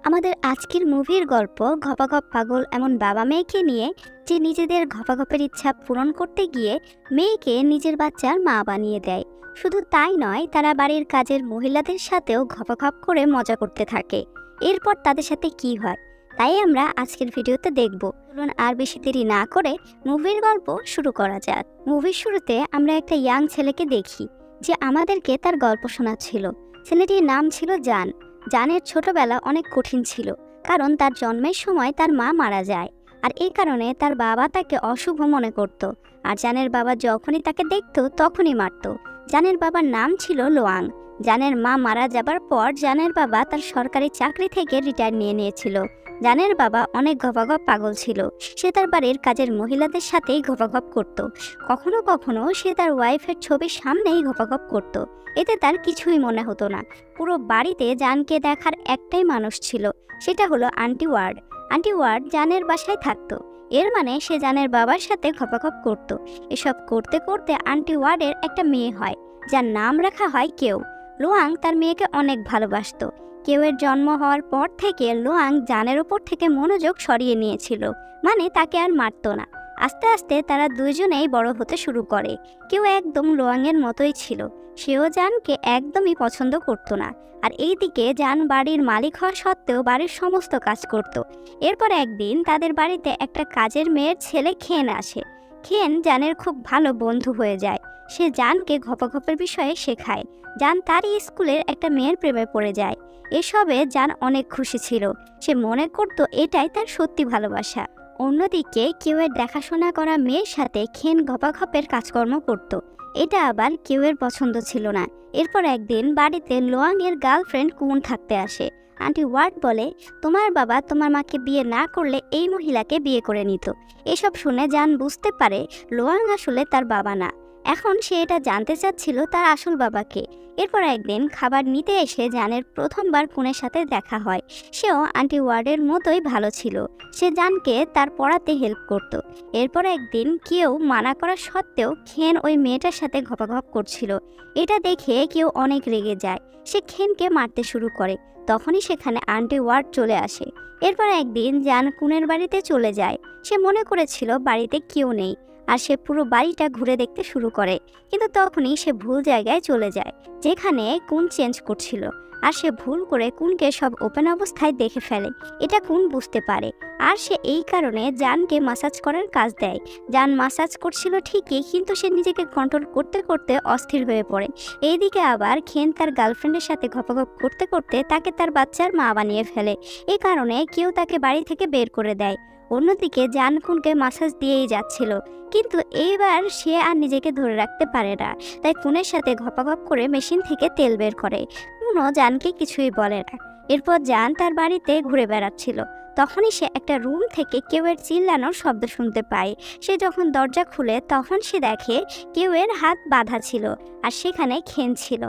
আমাদের আজকের মুভির গল্প ঘপাঘপ পাগল এমন বাবা মেয়েকে নিয়ে, যে নিজেদের ঘপাঘপের ইচ্ছা পূরণ করতে গিয়ে মেয়েকে নিজের বাচ্চার মা বানিয়ে দেয়। শুধু তাই নয়, তারা বাড়ির কাজের মহিলাদের সাথেও ঘপাঘপ করে মজা করতে থাকে। এরপর তাদের সাথে কি হয় তাই আমরা আজকের ভিডিওতে দেখব। চলুন আর বেশি দেরি না করে মুভির গল্প শুরু করা যাক। মুভির শুরুতে আমরা একটা ইয়াং ছেলেকে দেখি, যে আমাদেরকে তার গল্প শোনাচ্ছিল। ছেলেটির নাম ছিল জান। জানের ছোটবেলা অনেক কঠিন ছিল, কারণ তার জন্মের সময় তার মা মারা যায়, আর এই কারণে তার বাবা তাকে অশুভ মনে করত। আর জানের বাবা যখনই তাকে দেখত তখনই মারত। জানের বাবার নাম ছিল লোয়াং। জানের মা মারা যাবার পর জানের বাবা তার সরকারি চাকরি থেকে রিটায়ার নিয়ে নিয়েছিল। জানের বাবা অনেক ঘপাঘপ পাগল ছিল। সে তার বাড়ির কাজের মহিলাদের সাথেই ঘপাঘপ করত। কখনো কখনো সে তার ওয়াইফের ছবির সামনেই ঘপাঘপ করত। এতে তার কিছুই মনে হতো না। পুরো বাড়িতে জানকে দেখার একটাই মানুষ ছিল, সেটা হলো আন্টি ওয়ার্ড। আন্টি ওয়ার্ড জানের বাসায় থাকতো। এর মানে সে জানের বাবার সাথে ঘপাঘপ করত। এসব করতে করতে আন্টি ওয়ার্ডের একটা মেয়ে হয়, যার নাম রাখা হয় কেউ। লোয়াং তার মেয়েকে অনেক ভালোবাসতো। কেউয়ের জন্ম হওয়ার পর থেকে লোয়াং জানের ওপর থেকে মনোযোগ সরিয়ে নিয়েছিল, মানে তাকে আর মারতো না। আস্তে আস্তে তারা দুইজনেই বড় হতে শুরু করে। কেউ একদম লোয়াংয়ের মতোই ছিল। সেও জানকে একদমই পছন্দ করত না। আর এইদিকে জান বাড়ির মালিক হওয়া সত্ত্বেও বাড়ির সমস্ত কাজ করত। এরপর একদিন তাদের বাড়িতে একটা কাজের মেয়ের ছেলে খেন আসে। খেন জানের খুব ভালো বন্ধু হয়ে যায়। সে জানকে ঘপাঘপের বিষয়ে শেখায়। জান তারই স্কুলের একটা মেয়ের প্রেমে পড়ে যায়। এসবে জান অনেক খুশি ছিল। সে মনে করত এটাই তার সত্যি ভালোবাসা। অন্যদিকে কেউয়ের দেখাশোনা করা মেয়ের সাথে খেন ঘপাঘপের কাজকর্ম করত। এটা আবার কেউয়ের পছন্দ ছিল না। এরপর একদিন বাড়িতে লোয়াংয়ের গার্লফ্রেন্ড কুন থাকতে আসে। আন্টি ওয়ার্ড বলে, তোমার বাবা তোমার মাকে বিয়ে না করলে এই মহিলাকে বিয়ে করে নিত। এসব শুনে জান বুঝতে পারে লোয়াং আসলে তার বাবা না। এখন সে এটা জানতে চাচ্ছিল তার আসল বাবাকে। এরপর একদিন খাবার নিতে এসে জানের প্রথমবার কুনের সাথে দেখা হয়। সেও আন্টি ওয়ার্ডের মতোই ভালো ছিল। সে জানকে তার পড়াতে হেল্প করত। এরপর একদিন কেউ মানা করা সত্ত্বেও খেন ওই মেয়েটার সাথে ঘপাঘপ করছিল। এটা দেখে কেউ অনেক রেগে যায়। সে খেনকে মারতে শুরু করে। তখনই সেখানে আন্টি ওয়ার্ড চলে আসে। এরপর একদিন জান কুনের বাড়িতে চলে যায়। সে মনে করেছিল বাড়িতে কেউ নেই, আর সে পুরো বাড়িটা ঘুরে দেখতে শুরু করে। কিন্তু তখনই সে ভুল জায়গায় চলে যায়, যেখানে কুন চেঞ্জ করছিল। আর সে ভুল করে কুনকে সব ওপেন অবস্থায় দেখে ফেলে। এটা কুন বুঝতে পারে, আর সে এই কারণে জানকে মাসাজ করার কাজ দেয়। জান মাসাজ করছিল ঠিকই, কিন্তু সে নিজেকে কন্ট্রোল করতে করতে অস্থির হয়ে পড়ে। এইদিকে আবার খেন তার গার্লফ্রেন্ডের সাথে ঘপাঘপ করতে করতে তাকে তার বাচ্চার মা বানিয়ে ফেলে। এই কারণে কেউ তাকে বাড়ি থেকে বের করে দেয়। অন্যদিকে জান কুনকে মাসাজ দিয়েই যাচ্ছিল, কিন্তু এইবার সে আর নিজেকে ধরে রাখতে পারে না। তাই কুনের সাথে ঘপাঘপ করে মেশিন থেকে তেল বের করে। কুনও জানকে কিছুই বলে না। এরপর জান তার বাড়িতে ঘুরে বেড়াচ্ছিল। তখনই সে একটা রুম থেকে কেউয়ের চিল্লানোর শব্দ শুনতে পায়। সে যখন দরজা খুলে তখন সে দেখে কেউয়ের হাত বাঁধা ছিল, আর সেখানে খেন ছিল।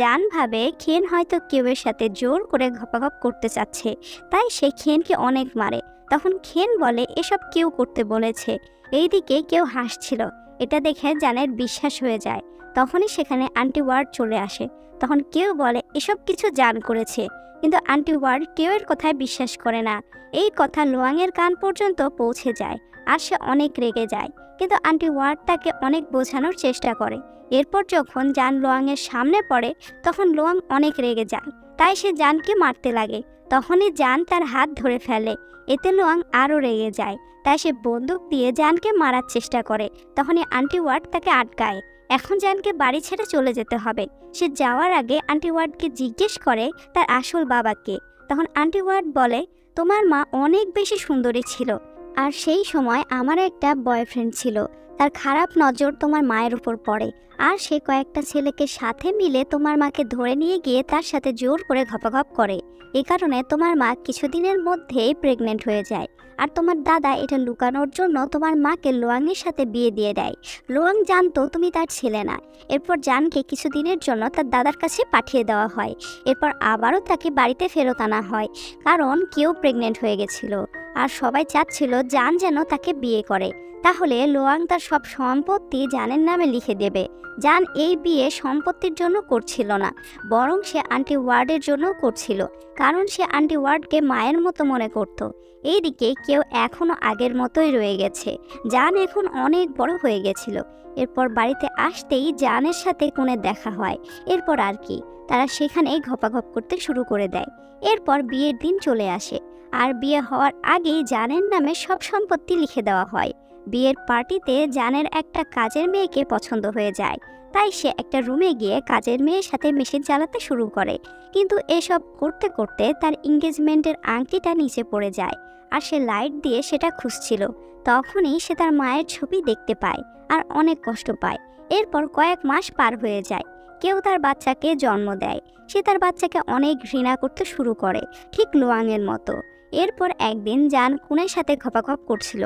জান ভাবে খেন হয়তো কেউয়ের সাথে জোর করে ঘপাঘপ করতে চাচ্ছে, তাই সে খেনকে অনেক মারে। তখন খেন বলে এসব কেউ করতে বলেছে। এইদিকে কেউ হাসছিল। এটা দেখে জানের বিশ্বাস হয়ে যায়। তখনই সেখানে আন্টি ওয়ার্ড চলে আসে। তখন কেউ বলে এসব কিছু জান করেছে, কিন্তু আন্টি ওয়ার্ড কেউয়ের কথায় বিশ্বাস করে না। এই কথা লোয়াংয়ের কান পর্যন্ত পৌঁছে যায়, আর সে অনেক রেগে যায়। কিন্তু আন্টি ওয়ার্ড তাকে অনেক বোঝানোর চেষ্টা করে। এরপর যখন জান লোয়াংয়ের সামনে পড়ে তখন লোয়াং অনেক রেগে যায়, তাই সে জানকে মারতে লাগে। তখনই জান তার হাত ধরে ফেলে। এতে লোয়াং আরও রেগে যায়, তাই সে বন্দুক দিয়ে জানকে মারার চেষ্টা করে। তখনই আন্টি ওয়ার্ড তাকে আটকায়। এখন জানকে বাড়ি ছেড়ে চলে যেতে হবে। সে যাওয়ার আগে আন্টি ওয়ার্ডকে জিজ্ঞেস করে তার আসল বাবাকে। তখন আন্টি ওয়ার্ড বলে, তোমার মা অনেক বেশি সুন্দরী ছিল, আর সেই সময় আমার একটা বয়ফ্রেন্ড ছিল। তার খারাপ নজর তোমার মায়ের উপর পড়ে, আর সে কয়েকটা ছেলেকে সাথে মিলে তোমার মাকে ধরে নিয়ে গিয়ে তার সাথে জোর করে ঘপাঘপ করে। এ কারণে তোমার মা কিছুদিনের মধ্যেই প্রেগনেন্ট হয়ে যায়। আর তোমার দাদা এটা লুকানোর জন্য তোমার মাকে লোয়াংয়ের সাথে বিয়ে দিয়ে দেয়। লোয়াং জানতো তুমি তার ছেলে না। এরপর জানকে কিছুদিনের জন্য তার দাদার কাছে পাঠিয়ে দেওয়া হয়। এরপর আবারও তাকে বাড়িতে ফেরত আনা হয়, কারণ কেউ প্রেগনেন্ট হয়ে গেছিল। আর সবাই চাচ্ছিল জান যেন তাকে বিয়ে করে, তাহলে লোয়াং তার সব সম্পত্তি জানের নামে লিখে দেবে। জান এই বিয়ে সম্পত্তির জন্য করছিল না, বরং সে আন্টি ওয়ার্ডের জন্য করছিল, কারণ সে আন্টি ওয়ার্ডকে মায়ের মতো মনে করত। এইদিকে কেউ এখনো আগের মতোই রয়ে গেছে। জান এখন অনেক বড় হয়ে গেছিল। এরপর বাড়িতে আসতেই জানের সাথে কোণের দেখা হয়। এরপর আর কি, তারা সেখানেই ঘপাঘপ করতে শুরু করে দেয়। এরপর বিয়ের দিন চলে আসে, আর বিয়ে হওয়ার আগেই জানের নামে সব সম্পত্তি লিখে দেওয়া হয়। বিয়ের পার্টিতে জানের একটা কাজের মেয়েকে পছন্দ হয়ে যায়, তাই সে একটা রুমে গিয়ে কাজের মেয়ের সাথে মেশিন চালাতে শুরু করে। কিন্তু এসব করতে করতে তার এঙ্গেজমেন্টের আংটিটা নিচে পড়ে যায়, আর সে লাইট দিয়ে সেটা খুঁজছিল। তখনই সে তার মায়ের ছবি দেখতে পায় আর অনেক কষ্ট পায়। এরপর কয়েক মাস পার হয়ে যায়, কেউ তার বাচ্চাকে জন্ম দেয়। সে তার বাচ্চাকে অনেক ঘৃণা করতে শুরু করে, ঠিক লোয়াংয়ের মতো। এরপর একদিন জান কুনের সাথে ঘপাঘপ করছিল।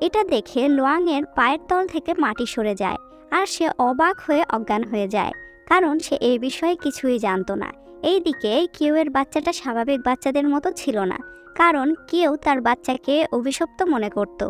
এটা দেখে লোয়াংয়ের পায়ের তল থেকে মাটি সরে যায়, আর সে অবাক হয়ে অজ্ঞান হয়ে যায়, কারণ সে এই বিষয়ে কিছুই জানতো না। এইদিকে কিউয়ের বাচ্চাটা স্বাভাবিক বাচ্চাদের মতো ছিল না, কারণ কেউ তার বাচ্চাকে অভিশপ্ত মনে করত।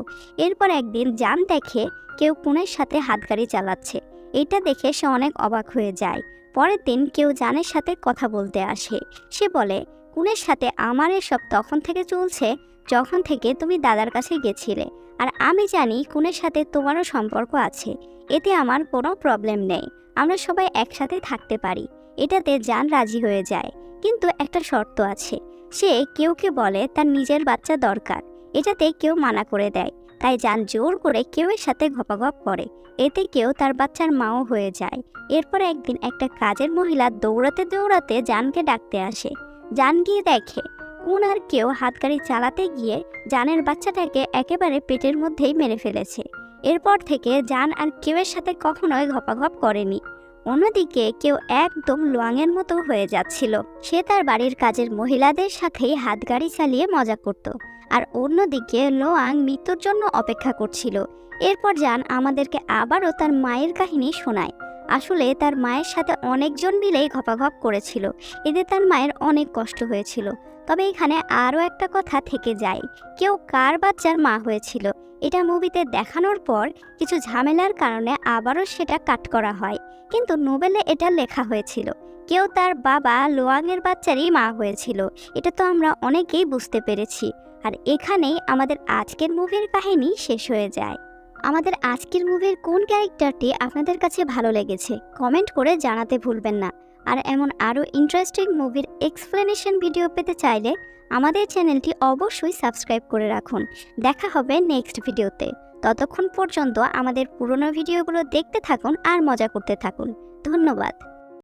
এরপর একদিন জান দেখে কেউ কুনের সাথে হাতগাড়ি চালাচ্ছে। এটা দেখে সে অনেক অবাক হয়ে যায়। পরের দিন কেউ জানের সাথে কথা বলতে আসে। সে বলে, কুনের সাথে আমার এসব তখন থেকে চলছে যখন থেকে তুমি দাদার কাছে গেছিলে, আর আমি জানি কুনের সাথে তোমারও সম্পর্ক আছে। এতে আমার কোনো প্রবলেম নেই, আমরা সবাই একসাথে থাকতে পারি। এটাতে জান রাজি হয়ে যায়, কিন্তু একটা শর্ত আছে। সে কেউকে বলে তার নিজের বাচ্চা দরকার, এটাতে কেউ মানা করে দেয়। তাই জান জোর করে কেউয়ের সাথে ঘপাঘপ করে, এতে কেউ তার বাচ্চার মাও হয়ে যায়। এরপর একদিন একটা কাজের মহিলা দৌড়াতে দৌড়াতে জানকে ডাকতে আসে। জান গিয়ে দেখে কুন আর কেউ হাতগাড়ি চালাতে গিয়ে জানের বাচ্চাটাকে একেবারে পেটের মধ্যেই মেরে ফেলেছে। এরপর থেকে জান আর কেউয়ের সাথে কখনোই ঘপাঘপ করেনি। অন্যদিকে কেউ একদম লোয়াংয়ের মতো হয়ে যাচ্ছিল। সে তার বাড়ির কাজের মহিলাদের সাথেই হাতগাড়ি চালিয়ে মজা করত, আর অন্যদিকে লোয়াং মৃত্যুর জন্য অপেক্ষা করছিল। এরপর জান আমাদেরকে আবারও তার মায়ের কাহিনী শোনায়। আসলে তার মায়ের সাথে অনেকজন মিলেই ঘপাঘপ করেছিল, এতে তার মায়ের অনেক কষ্ট হয়েছিল। তবে এখানে আরও একটা কথা থেকে যায়, কেউ কার বাচ্চার মা হয়েছিল এটা মুভিতে দেখানোর পর কিছু ঝামেলার কারণে আবারও সেটা কাট করা হয়, কিন্তু নোবেলে এটা লেখা হয়েছিল কেউ তার বাবা লোয়াংয়ের বাচ্চারই মা হয়েছিল। এটা তো আমরা অনেকেই বুঝতে পেরেছি। আর এখানেই আমাদের আজকের মুভির কাহিনী শেষ হয়ে যায়। আমাদের আজকের মুভির কোন ক্যারেক্টারটি আপনাদের কাছে ভালো লেগেছে কমেন্ট করে জানাতে ভুলবেন না। আর এমন আরও ইন্টারেস্টিং মুভির এক্সপ্লেনেশন ভিডিও পেতে চাইলে আমাদের চ্যানেলটি অবশ্যই সাবস্ক্রাইব করে রাখুন। দেখা হবে নেক্সট ভিডিওতে। ততক্ষণ পর্যন্ত আমাদের পুরনো ভিডিওগুলো দেখতে থাকুন আর মজা করতে থাকুন। ধন্যবাদ।